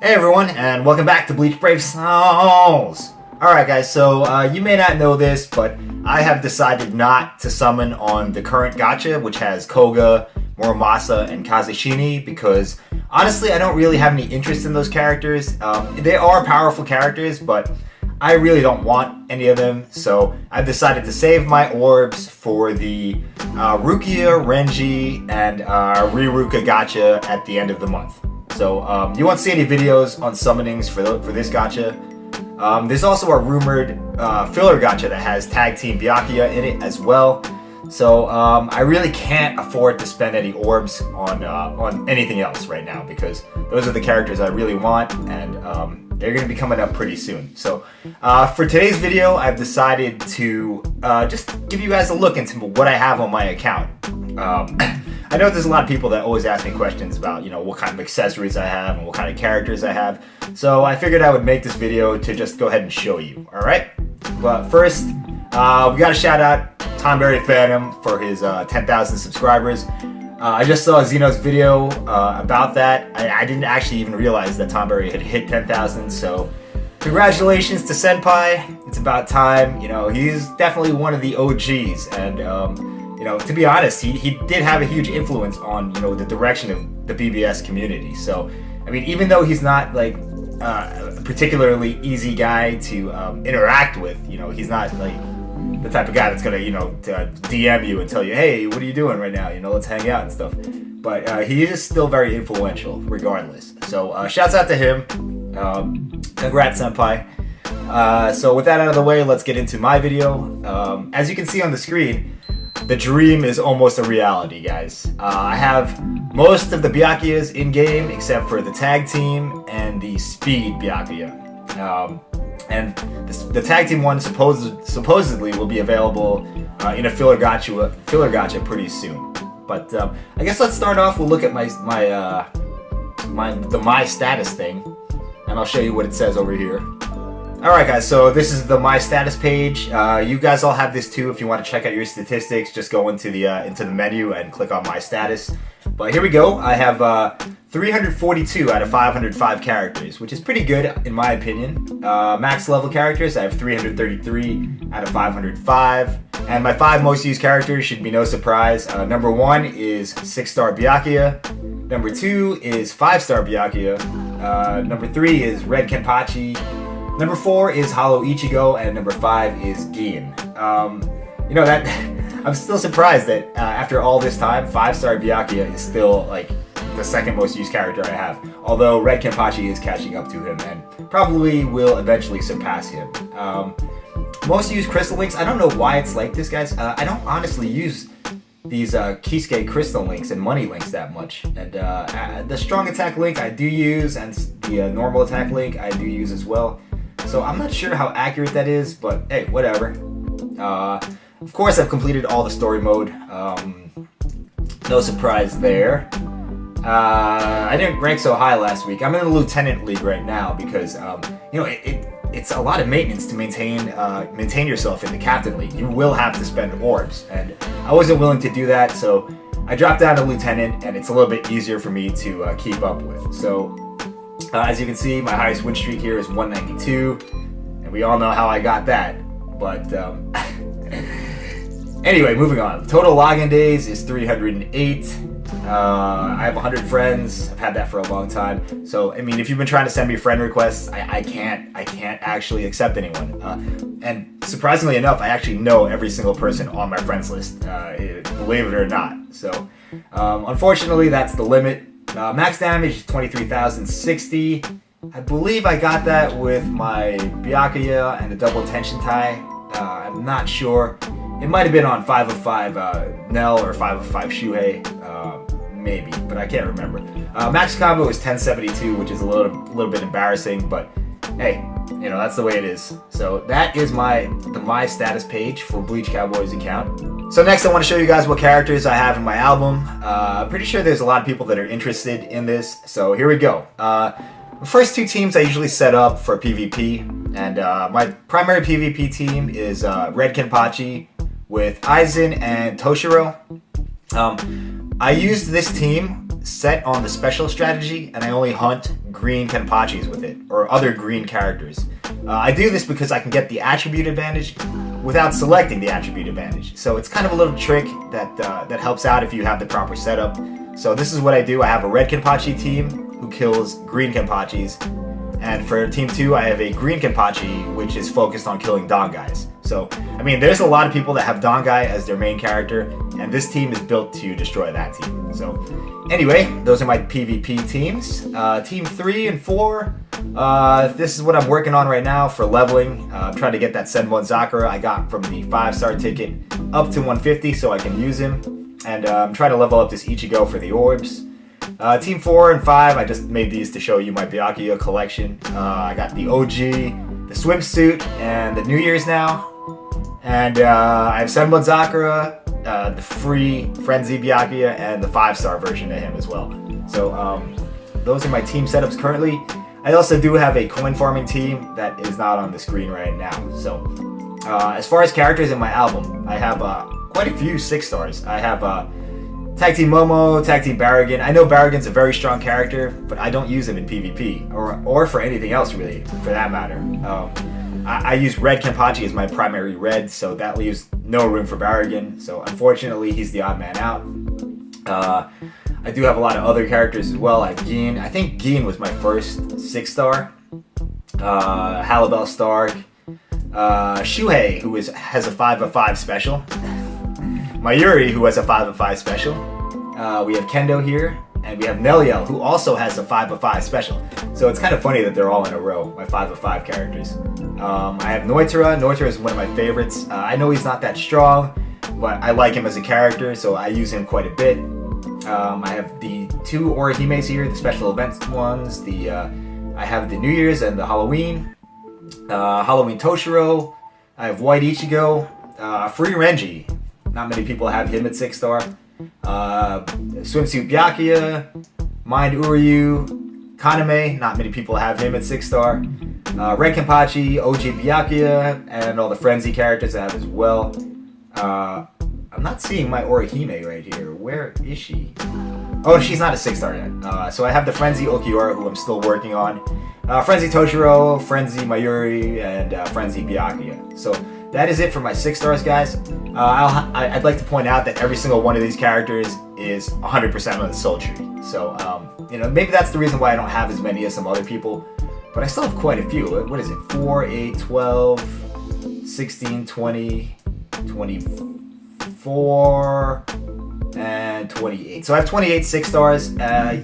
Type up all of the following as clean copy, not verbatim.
Hey everyone, and welcome back to Bleach Brave Souls! Alright guys, so you may not know this, but I have decided not to summon on the current gacha, which has Koga, Muramasa, and Kazeshini, because honestly I don't really have any interest in those characters. They are powerful characters, but I really don't want any of them, so I've decided to save my orbs for the Rukia, Renji, and Riruka gacha at the end of the month. So you won't see any videos on summonings for this gacha. There's also a rumored filler gacha that has Tag Team Byakuya in it as well. So I really can't afford to spend any orbs on anything else right now, because those are the characters I really want, and they're going to be coming up pretty soon. So for today's video, I've decided to just give you guys a look into what I have on my account. I know there's a lot of people that always ask me questions about, what kind of accessories I have and what kind of characters I have. So I figured I would make this video to just go ahead and show you, alright? But first, we gotta shout out Tomberry Phantom for his 10,000 subscribers. I just saw Zeno's video about that. I didn't actually even realize that Tomberry had hit 10,000, so congratulations to Senpai. It's about time. He's definitely one of the OGs, and to be honest, he did have a huge influence on, the direction of the BBS community. So, I mean, even though he's not, like, a particularly easy guy to interact with, he's not, like, the type of guy that's gonna, to DM you and tell you, hey, what are you doing right now? Let's hang out and stuff. But he is still very influential, regardless. So, shouts out to him. Congrats, Senpai. So, with that out of the way, let's get into my video. As you can see on the screen, the dream is almost a reality, guys. I have most of the Byakuyas in-game, except for the tag team and the speed Byakuya. And the tag team one supposedly will be available in a filler gacha pretty soon. But I guess let's start off. We'll look at the my status thing, and I'll show you what it says over here. Alright guys, so this is the My Status page. You guys all have this too. If you want to check out your statistics, just go into the menu and click on My Status. But here we go. I have 342 out of 505 characters, which is pretty good in my opinion. Max level characters, I have 333 out of 505. And my 5 most used characters should be no surprise. Number 1 is 6-star Byakuya. Number 2 is 5-star Byakuya. Number 3 is Red Kenpachi. Number 4 is Hollow Ichigo, and number 5 is Gin. That I'm still surprised that after all this time, 5-star Byakuya is still like the second most used character I have. Although Red Kenpachi is catching up to him and probably will eventually surpass him. Most used crystal links. I don't know why it's like this, guys. I don't honestly use these Kisuke crystal links and money links that much. And the strong attack link I do use, and the normal attack link I do use as well. So I'm not sure how accurate that is, but hey, whatever. Of course, I've completed all the story mode. No surprise there. I didn't rank so high last week. I'm in the Lieutenant League right now because, it's a lot of maintenance to maintain yourself in the Captain League. You will have to spend orbs, and I wasn't willing to do that, so I dropped down to Lieutenant, and it's a little bit easier for me to keep up with. So, as you can see, my highest win streak here is 192, and we all know how I got that. But anyway, moving on. Total Logon Days is 308. I have 100 friends. I've had that for a long time. So, I mean, if you've been trying to send me friend requests, I can't actually accept anyone. And surprisingly enough, I actually know every single person on my friends list, believe it or not. So, unfortunately, that's the limit. Max damage is 23,060. I believe I got that with my Byakuya and a double tension tie. I'm not sure. It might have been on 5 of 5 Nell or 5 of 5 Shuhei, maybe, but I can't remember. Max combo is 1072, which is a little bit embarrassing, but hey, that's the way it is. So that is the My Status page for Bleach Cowboy's account. So next I want to show you guys what characters I have in my album. I'm pretty sure there's a lot of people that are interested in this, so here we go. The first 2 teams I usually set up for PvP, and my primary PvP team is Red Kenpachi with Aizen and Toshiro. I used this team set on the special strategy, and I only hunt green Kenpachis with it, or other green characters. I do this because I can get the attribute advantage without selecting the attribute advantage. So it's kind of a little trick that helps out if you have the proper setup. So this is what I do. I have a red Kenpachi team who kills green Kenpachis. And for Team 2, I have a green Kenpachi, which is focused on killing Dongais. So, I mean, there's a lot of people that have Dongai as their main character, and this team is built to destroy that team. So, anyway, those are my PvP teams. Team 3 and 4, this is what I'm working on right now for leveling. I'm trying to get that Senbon Sakura I got from the 5-star ticket up to 150 so I can use him. And I'm trying to level up this Ichigo for the orbs. Team 4 and 5, I just made these to show you my Byakuya collection. I got the OG, the swimsuit, and the New Year's now. And I have Senbon Sakura, the free Frenzy Byakuya, and the 5-star version of him as well. So those are my team setups currently. I also do have a coin farming team that is not on the screen right now. So as far as characters in my album, I have quite a few 6-stars. I have Tag Team Momo, Tag Team Barragan. I know Barragan's a very strong character, but I don't use him in PvP, or for anything else really, for that matter. I use red Kenpachi as my primary red, so that leaves no room for Barragan. So unfortunately, he's the odd man out. I do have a lot of other characters as well. I have Gin. I think Gin was my first 6-star. Halibel Stark. Shuhei, who has a 5 of 5 special. Mayuri, who has a 5 of 5 special. We have Kendo here, and we have Neliel, who also has a 5 of 5 special. So it's kind of funny that they're all in a row, my 5 of 5 characters. I have Noitera. Noitera is one of my favorites. I know he's not that strong, but I like him as a character, so I use him quite a bit. I have the 2 Orihimes here, the special events ones. I have the New Year's and the Halloween. Halloween Toshiro. I have White Ichigo. Free Renji. Not many people have him at 6-star. Swimsuit Byakuya, Mind Uryu, Kaname. Not many people have him at 6-star. Red Kenpachi, OG Byakuya, and all the Frenzy characters I have as well. I'm not seeing my Orihime right here. Where is she? Oh, she's not a 6-star yet. So I have the Frenzy Okiura, who I'm still working on. Frenzy Toshiro, Frenzy Mayuri, and Frenzy Byakuya. So that is it for my 6-stars, guys. I'd like to point out that every single one of these characters is 100% on the soul tree. So, maybe that's the reason why I don't have as many as some other people. But I still have quite a few. What is it? 4, 8, 12, 16, 20, 24, and 28. So I have 28 6-stars. I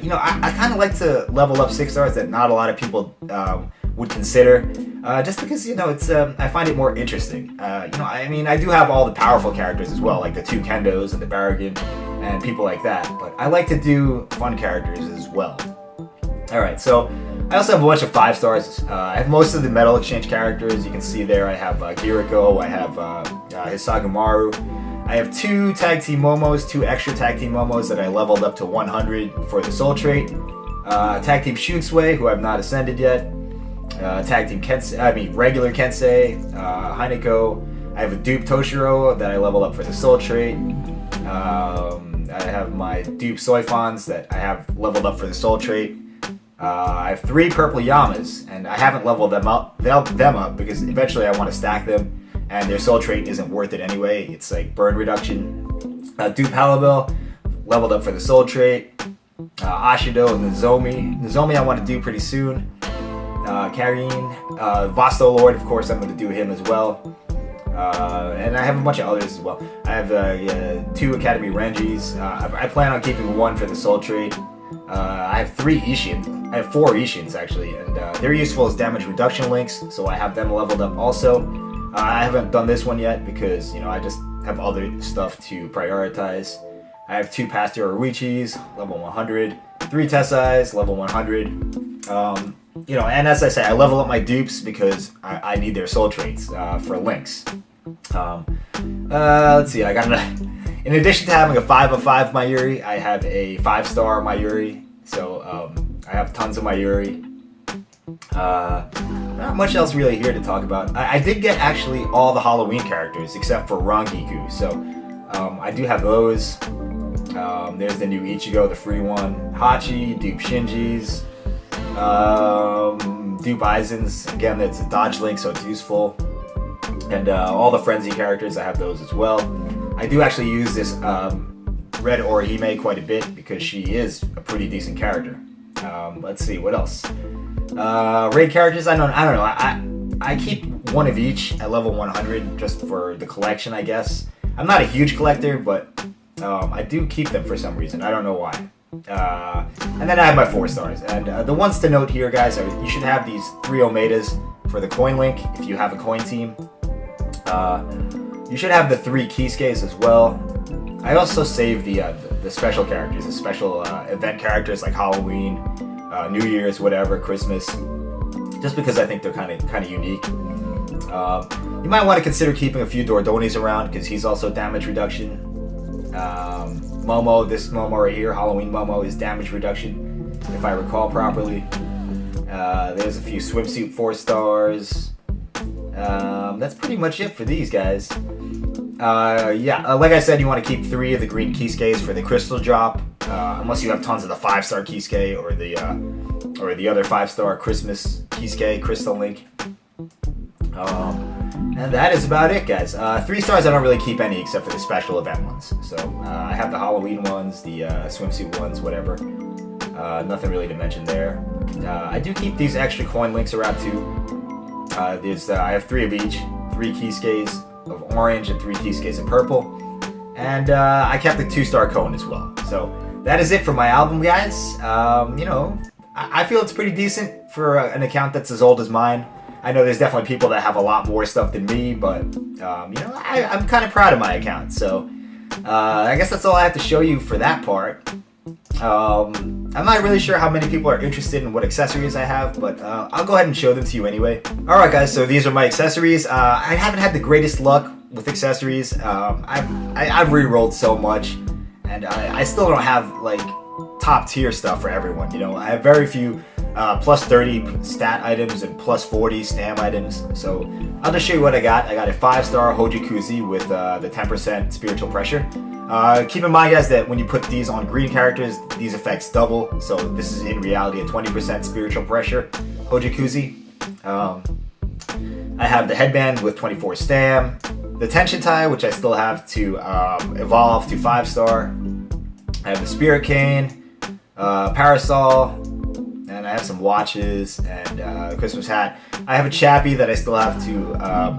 kind of like to level up 6-stars that not a lot of people would consider, just because it's I find it more interesting. I do have all the powerful characters as well, like the 2 Kendos and the Barragan and people like that. But I like to do fun characters as well. All right, so I also have a bunch of 5-stars. I have most of the Metal Exchange characters. You can see there. I have Giriko. I have Hisagamaru. I have 2 Tag Team Momos, 2 extra Tag Team Momos that I leveled up to 100 for the Soul Trait. Tag Team Shunsui, who I've not ascended yet. Tag Team regular Kensei, Hineko. I have a dupe Toshiro that I leveled up for the Soul Trait. I have my dupe Soifons that I have leveled up for the Soul Trait. I have 3 purple Yamas, and I haven't leveled them up because eventually I want to stack them, and their Soul Trait isn't worth it anyway. It's like burn reduction. Dupe Halibel, leveled up for the Soul Trait. Ashido and Nozomi. Nozomi I want to do pretty soon. Karine, Vasto Lord, of course, I'm going to do him as well. And I have a bunch of others as well. I have 2 Academy Renjis. I plan on keeping 1 for the Soul Trait. I have 3 Ishin. I have 4 Ishins actually, and they're useful as damage reduction links, so I have them leveled up also. I haven't done this one yet because I just have other stuff to prioritize. I have 2 Pastor Oruichis, level 100, 3 Tessais, level 100. And as I say, I level up my dupes because I need their soul traits for links. Let's see, in addition to having a 5 of 5 Mayuri, I have a 5-star Mayuri. So I have tons of Mayuri. Not much else really here to talk about. I did get actually all the Halloween characters except for Rangiku. So I do have those. There's the new Ichigo, the free one. Hachi, dupe Shinji's. Do Bisons, again, that's a dodge link, so it's useful. And all the frenzy characters, I have those as well. I do actually use this Red Orihime quite a bit because she is a pretty decent character. Let's see, what else? Raid characters, I don't know. I keep one of each at level 100 just for the collection, I guess. I'm not a huge collector, but I do keep them for some reason. I don't know why. And then I have my 4 stars. And the ones to note here, guys, are you should have these 3 Omedas for the coin link if you have a coin team. You should have the 3 Kisuke's as well. I also save the special characters, the special event characters like Halloween, New Year's, whatever, Christmas, just because I think they're kind of unique. You might want to consider keeping a few Dordones around because he's also damage reduction. Momo, this Momo right here, Halloween Momo, is damage reduction, if I recall properly. There's a few swimsuit 4 stars. That's pretty much it for these guys. Like I said, you want to keep 3 of the green Kisuke's for the crystal drop, unless you have tons of the 5-star Kisuke or the other 5-star Christmas Kisuke Crystal Link. And that is about it, guys. 3 stars I don't really keep any except for the special event ones. So I have the Halloween ones, the swimsuit ones, whatever. Nothing really to mention there. I do keep these extra coin links around too. I have 3 of each, 3 Kisuke's of orange and 3 Kisuke's of purple. And I kept the 2-star cone as well. So that is it for my album, guys. I feel it's pretty decent for an account that's as old as mine. I know there's definitely people that have a lot more stuff than me, but I'm kind of proud of my account. So I guess that's all I have to show you for that part. I'm not really sure how many people are interested in what accessories I have, but I'll go ahead and show them to you anyway. Alright guys, so these are my accessories. I haven't had the greatest luck with accessories. I've re-rolled so much, and I still don't have like top tier stuff for everyone. I have very few plus 30 stat items and plus 40 stam items. So I'll just show you what I got. I got a 5-star Hojikuzi with the 10% spiritual pressure. Keep in mind, guys, that when you put these on green characters, these effects double. So this is in reality a 20% spiritual pressure Hojikuzi. I have the headband with 24 stam, the tension tie, which I still have to evolve to 5-star. I have the spirit cane, parasol, and I have some watches and a Christmas hat. I have a chappy that I still have to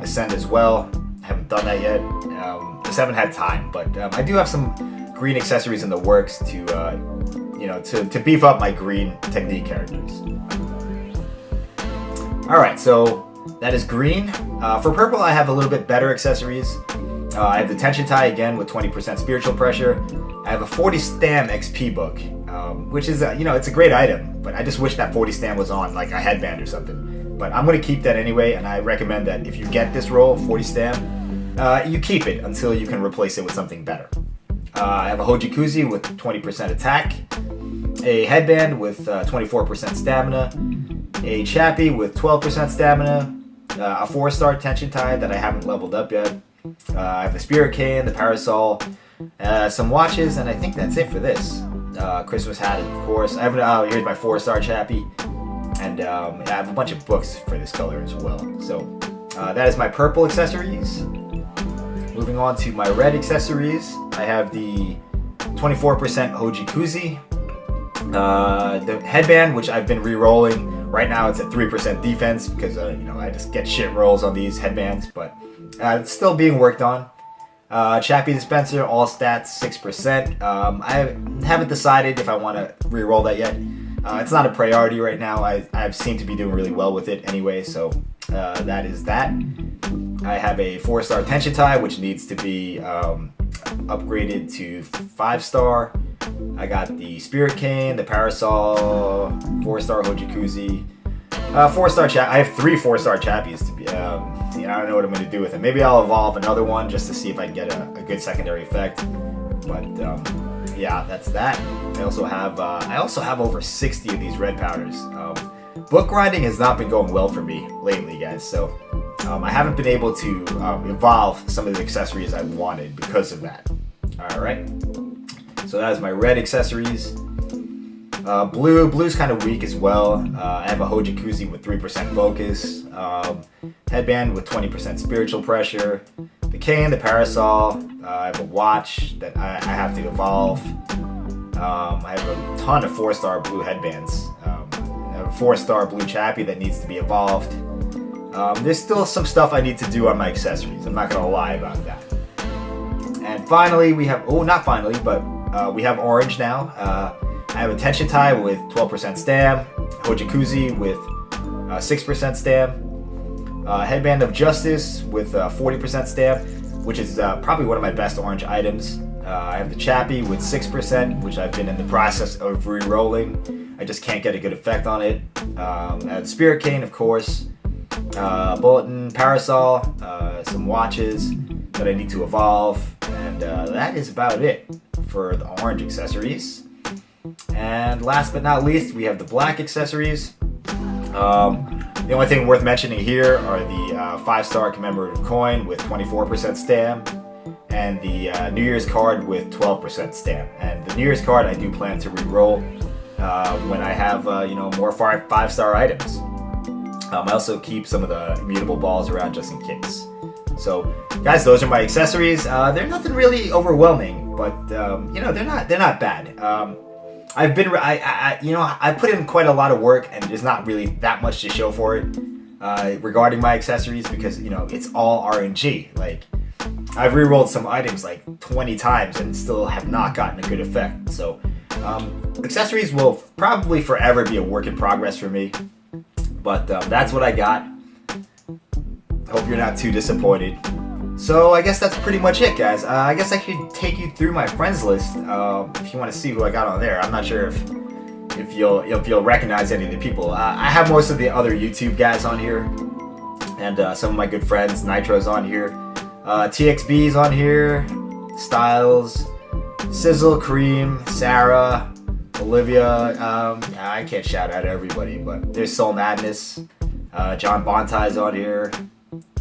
ascend as well. I haven't done that yet. Just haven't had time, but I do have some green accessories in the works to beef up my green technique characters. All right, so that is green. For purple, I have a little bit better accessories. I have the tension tie again with 20% spiritual pressure. I have a 40 stam XP book, which is it's a great item, but I just wish that 40 stam was on like a headband or something. But I'm gonna keep that anyway, and I recommend that if you get this roll, 40 stam, you keep it until you can replace it with something better. I have a Hojikuzi with 20% attack, a headband with 24% stamina, a chappy with 12% stamina, a 4-star tension tie that I haven't leveled up yet. I have the spirit cane, the parasol, some watches, and I think that's it for this. Christmas hat, of course. Here's my 4-star chappy, and I have a bunch of books for this color as well. So that is my purple accessories. Moving on to my red accessories, I have the 24% Hojikuzi, the headband, which I've been re-rolling. Right now it's at 3% defense because I just get shit rolls on these headbands, but it's still being worked on. Chappy dispenser, all stats 6%. I haven't decided if I want to re-roll that yet. It's not a priority right now. I seem to be doing really well with it anyway, so that is that. I have a 4-star tension tie, which needs to be upgraded to 5-star. I got the spirit cane, the parasol, 4-star Hojikuzi, 4-star chap. I have 3 4-star chappies to be. I don't know what I'm going to do with it. Maybe I'll evolve another one just to see if I can get a good secondary effect. But yeah, that's that. I also have over 60 of these red powders. Book grinding has not been going well for me lately, guys. So I haven't been able to evolve some of the accessories I wanted because of that. All right. So that is my red accessories. Blue's kind of weak as well. I have a Hojikuzi with 3% focus, headband with 20% spiritual pressure, the cane, the parasol. I have a watch that I have to evolve. I have a ton of 4-star blue headbands. I have a 4-star blue chappy that needs to be evolved. There's still some stuff I need to do on my accessories. I'm not gonna lie about that. And finally, we have we have orange now. I have a tension tie with 12% stam, Hojikuzi with 6% stam, headband of justice with 40% stam, which is probably one of my best orange items. I have the chappy with 6%, which I've been in the process of re-rolling. I just can't get a good effect on it. I have the spirit cane, of course, bulletin, parasol, some watches that I need to evolve, and that is about it for the orange accessories. And last but not least, we have the black accessories. The only thing worth mentioning here are the 5-star commemorative coin with 24% stam and the New Year's card with 12% stam. And the New Year's card I do plan to re-roll when I have more 5-star items. I also keep some of the immutable balls around just in case. So, guys, those are my accessories. They're nothing really overwhelming, but they're not bad. I put in quite a lot of work, and there's not really that much to show for it regarding my accessories because it's all RNG. Like, I've re-rolled some items like 20 times and still have not gotten a good effect. So, accessories will probably forever be a work in progress for me. But that's what I got. Hope you're not too disappointed. So I guess that's pretty much it, guys. I guess I could take you through my friends list if you want to see who I got on there. I'm not sure if you'll recognize any of the people. I have most of the other YouTube guys on here, and some of my good friends. Nitro's on here, TXB's on here, Styles, Sizzle, Cream, Sarah, Olivia. I can't shout out everybody, but there's Soul Madness. John Bontai's on here.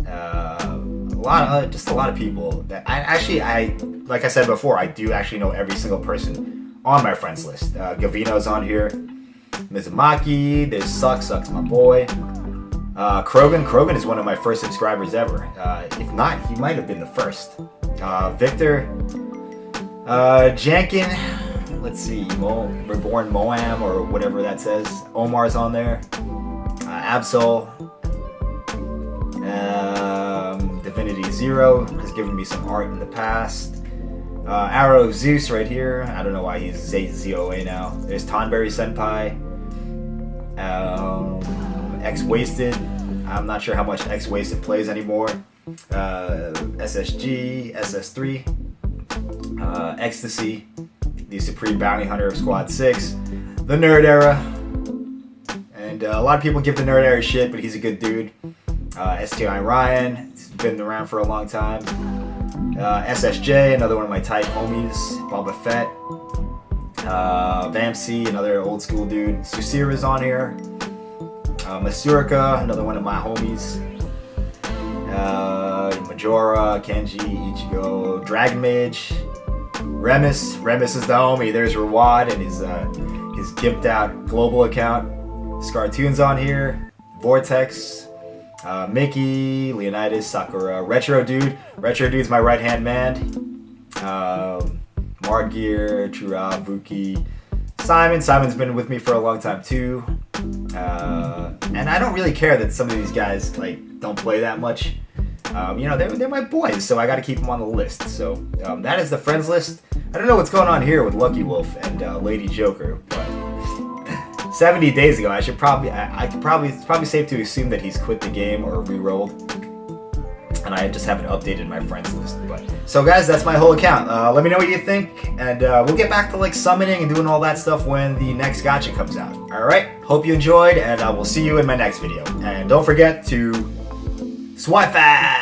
A lot of people that I like I said before, I do actually know every single person on my friends list. Gavino's on here, Mizumaki, there's Sucks my boy. Krogan is one of my first subscribers ever. If not, he might have been the first. Victor, Jankin, let's see, Reborn Moam or whatever that says. Omar's on there. Absol. Divinity Zero has given me some art in the past. Arrow of Zeus right here. I don't know why he's ZOA now. There's Tonberry Senpai. X Wasted. I'm not sure how much X Wasted plays anymore. SSG, SS3, Ecstasy, the Supreme Bounty Hunter of Squad 6, the Nerd Era. And a lot of people give the Nerd Era shit, but he's a good dude. STI Ryan, he's been around for a long time. SSJ, another one of my tight homies. Boba Fett. Vamc, another old school dude. Susira's on here. Masurika, another one of my homies. Majora, Kenji, Ichigo, Dragon Mage. Remus is the homie. There's Rawad and his gimped out global account. Scartoon's on here. Vortex. Mickey, Leonidas, Sakura, Retro Dude's my right hand man. Margear, Chura, Vuki, Simon's been with me for a long time too. And I don't really care that some of these guys don't play that much. They're my boys, so I got to keep them on the list. So that is the friends list. I don't know what's going on here with Lucky Wolf and Lady Joker, but 70 days ago, it's probably safe to assume that he's quit the game or re-rolled, and I just haven't updated my friends list. So guys, that's my whole account. Let me know what you think, and we'll get back to summoning and doing all that stuff when the next gacha comes out. All right, hope you enjoyed, and I will see you in my next video. And don't forget to swipe fast.